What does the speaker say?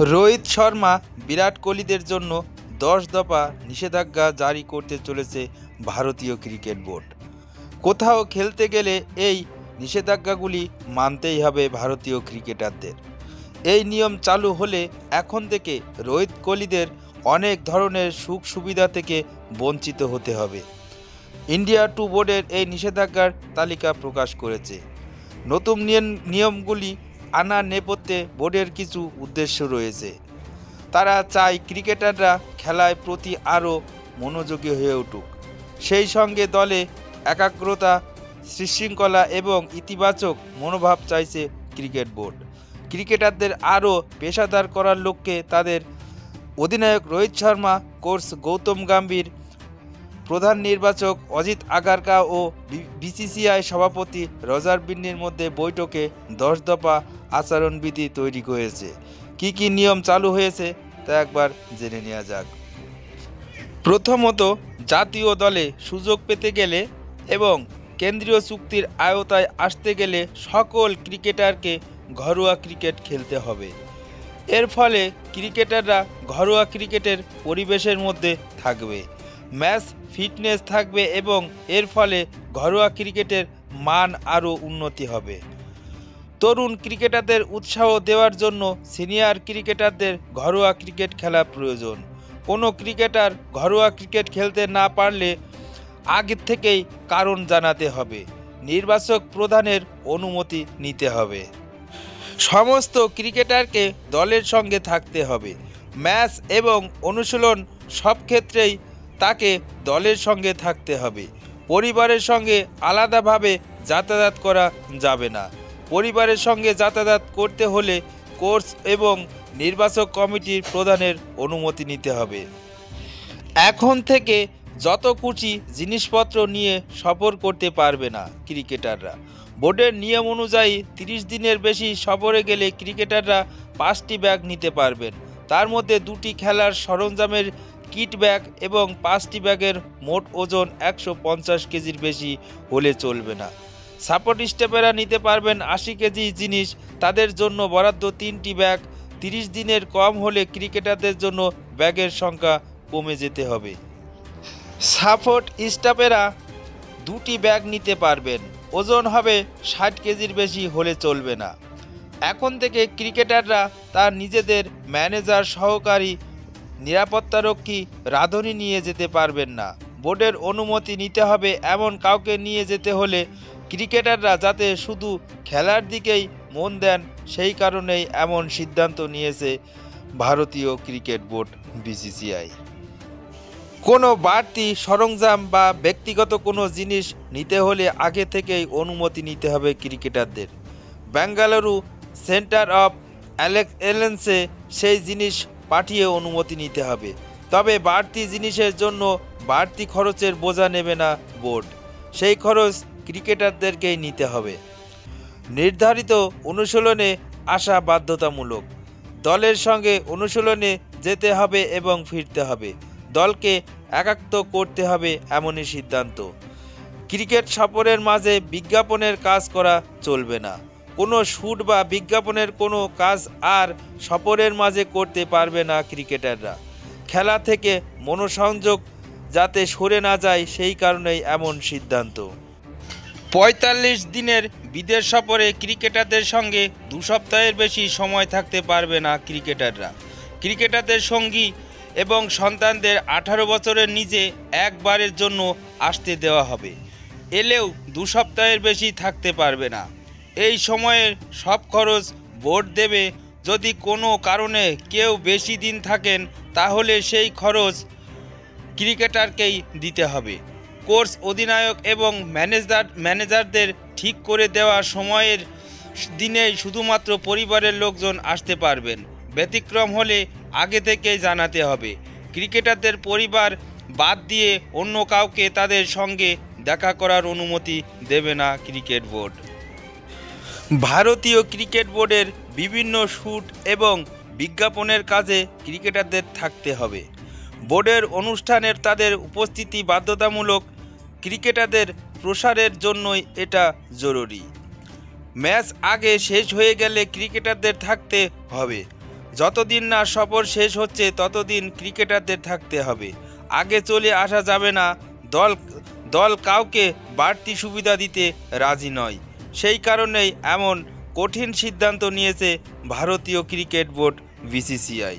রোহিত শর্মা বিরাট কোহলিদের জন্য 10 দফা নিষেধাজ্ঞা জারি করতে চলেছে ভারতীয় ক্রিকেট বোর্ড। কোথাও খেলতে গেলে এই নিষেধাজ্ঞাগুলি মানতেই হবে ভারতীয় ক্রিকেটারদের। এই নিয়ম চালু হলে এখন থেকে রোহিত কোহলিদের অনেক ধরনের সুখ সুবিধা থেকে বঞ্চিত হতে হবে। ইন্ডিয়া টু বোর্ডের এই নিষেধাজ্ঞার তালিকা প্রকাশ করেছে। নতুন নিয়মগুলি আনার নেপথ্যে বোর্ডের কিছু উদ্দেশ্য রয়েছে। তারা চায় ক্রিকেটাররা খেলায় প্রতি আরও মনোযোগী হয়ে উঠুক, সেই সঙ্গে দলে একাগ্রতা, শৃঙ্খলা এবং ইতিবাচক মনোভাব চাইছে ক্রিকেট বোর্ড। ক্রিকেটারদের আরও পেশাদার করার লক্ষ্যে তাদের অধিনায়ক রোহিত শর্মা, কোচ গৌতম গম্ভীর, প্রধান নির্বাচক অজিত আগারকার ও বিসিসিআই সভাপতি রজার বিন্নির মধ্যে বৈঠকে 10 দফা আচরণবিধি তৈরি হয়েছে। কি কি নিয়ম চালু হয়েছে তা একবার জেনে নেওয়া যাক। প্রথমত, জাতীয় দলে সুযোগ পেতে গেলে এবং কেন্দ্রীয় চুক্তির আওতায় আসতে গেলে সকল ক্রিকেটারকে ঘরোয়া ক্রিকেট খেলতে হবে। এর ফলে ক্রিকেটাররা ঘরোয়া ক্রিকেটের পরিবেশের মধ্যে থাকবে, ম্যাচ ফিটনেস থাকবে এবং এর ফলে ঘরোয়া ক্রিকেটের মান আরও উন্নতি হবে। তরুণ ক্রিকেটারদের উৎসাহ দেওয়ার জন্য সিনিয়র ক্রিকেটারদের ঘরোয়া ক্রিকেট খেলা প্রয়োজন। কোনো ক্রিকেটার ঘরোয়া ক্রিকেট খেলতে না পারলে আগে থেকেই কারণ জানাতে হবে। নির্বাচক প্রধানের অনুমতি নিতে হবে। সমস্ত ক্রিকেটারকে দলের সঙ্গে থাকতে হবে। ম্যাচ এবং অনুশীলন সব ক্ষেত্রেই তাকে দলের সঙ্গে থাকতে হবে। পরিবারের সঙ্গে আলাদাভাবে যাতায়াত করা যাবে না। পরিবারের সঙ্গে যাতায়াত করতে হলে কোচ এবং নির্বাচক কমিটির প্রধানের অনুমতি নিতে হবে। এখন থেকে যত খুশি জিনিসপত্র নিয়ে সফর করতে পারবে না ক্রিকেটাররা। বোর্ডের নিয়ম অনুযায়ী 30 দিনের বেশি সফরে গেলে ক্রিকেটাররা 5টি ব্যাগ নিতে পারবেন। তার মধ্যে 2টি খেলার সরঞ্জামের কিট ব্যাগ এবং 5টি ব্যাগের মোট ওজন 150 কেজির বেশি হলে চলবে না। সাপোর্ট স্টাফেরা নিতে পারবেন 80 কেজি জিনিস। তাদের জন্য বরাদ্দ 3টি ব্যাগ। 30 দিনের কম হলে ক্রিকেটারদের জন্য ব্যাগের সংখ্যা কমে যেতে হবে। সাপোর্ট স্টাফেরা 2টি ব্যাগ নিতে পারবেন, ওজন হবে 60 কেজির বেশি হলে চলবে না। এখন থেকে ক্রিকেটাররা তার নিজেদের ম্যানেজার, সহকারী, নিরাপত্তারক্ষী, রাঁধুনি নিয়ে যেতে পারবেন না। বোর্ডের অনুমতি নিতে হবে। এমন কাউকে নিয়ে যেতে হলে ক্রিকেটাররা যাতে শুধু খেলার দিকেই মন দেন, সেই কারণেই এমন সিদ্ধান্ত নিয়েছে ভারতীয় ক্রিকেট বোর্ড বিসিসিআই। কোনো বাড়তি সরঞ্জাম বা ব্যক্তিগত কোনো জিনিস নিতে হলে আগে থেকেই অনুমতি নিতে হবে ক্রিকেটারদের। বেঙ্গালুরু সেন্টার অফ এক্সেলেন্সে সেই জিনিস পাঠিয়ে অনুমতি নিতে হবে। তবে বাড়তি জিনিসের জন্য বাড়তি খরচের বোঝা নেবে না বোর্ড, সেই খরচ ক্রিকেটারদেরকেই নিতে হবে। নির্ধারিত অনুশীলনে আসা বাধ্যতামূলক। দলের সঙ্গে অনুশীলনে যেতে হবে এবং ফিরতে হবে। দলকে একাত্ম করতে হবে, এমনই সিদ্ধান্ত। ক্রিকেট সফরের মাঝে বিজ্ঞাপনের কাজ করা চলবে না। কোনো শ্যুট বা বিজ্ঞাপনের কোনো কাজ আর সফরের মাঝে করতে পারবে না ক্রিকেটাররা। খেলা থেকে মনোসংযোগ যাতে সরে না যায়, সেই কারণেই এমন সিদ্ধান্ত। 45 দিনের বিদেশ সফরে ক্রিকেটারদের সঙ্গে 2 সপ্তাহের বেশি সময় থাকতে পারবে না ক্রিকেটাররা। ক্রিকেটারদের সঙ্গী এবং সন্তানদের 18 বছরের নিচে একবারের জন্য আসতে দেওয়া হবে। এলেও 2 সপ্তাহের বেশি থাকতে পারবে না। এই সময়ের সব খরচ বোর্ড দেবে। যদি কোনো কারণে কেউ বেশি দিন থাকেন তাহলে সেই খরচ ক্রিকেটারকেই দিতে হবে। কোচ, অধিনায়ক এবং ম্যানেজারদের ঠিক করে দেওয়া সময়ের দিনেই শুধুমাত্র পরিবারের লোকজন আসতে পারবেন। ব্যতিক্রম হলে আগে থেকেই জানাতে হবে। ক্রিকেটারদের পরিবার বাদ দিয়ে অন্য কাউকে তাদের সঙ্গে দেখা করার অনুমতি দেবে না ক্রিকেট বোর্ড। ভারতীয় ক্রিকেট বোর্ডের বিভিন্ন শ্যুট এবং বিজ্ঞাপনের কাজে ক্রিকেটারদের থাকতে হবে। বোর্ডের অনুষ্ঠানের তাদের উপস্থিতি বাধ্যতামূলক। ক্রিকেটারদের প্রসারের জন্যই এটা জরুরি। ম্যাচ আগে শেষ হয়ে গেলে ক্রিকেটারদের থাকতে হবে। যতদিন না সফর শেষ হচ্ছে ততদিন ক্রিকেটারদের থাকতে হবে, আগে চলে আসা যাবে না। দল দল কাউকে বাড়তি সুবিধা দিতে রাজি নয়। সেই কারণেই এমন কঠিন সিদ্ধান্ত নিয়েছে ভারতীয় ক্রিকেট বোর্ড বিসিসিআই।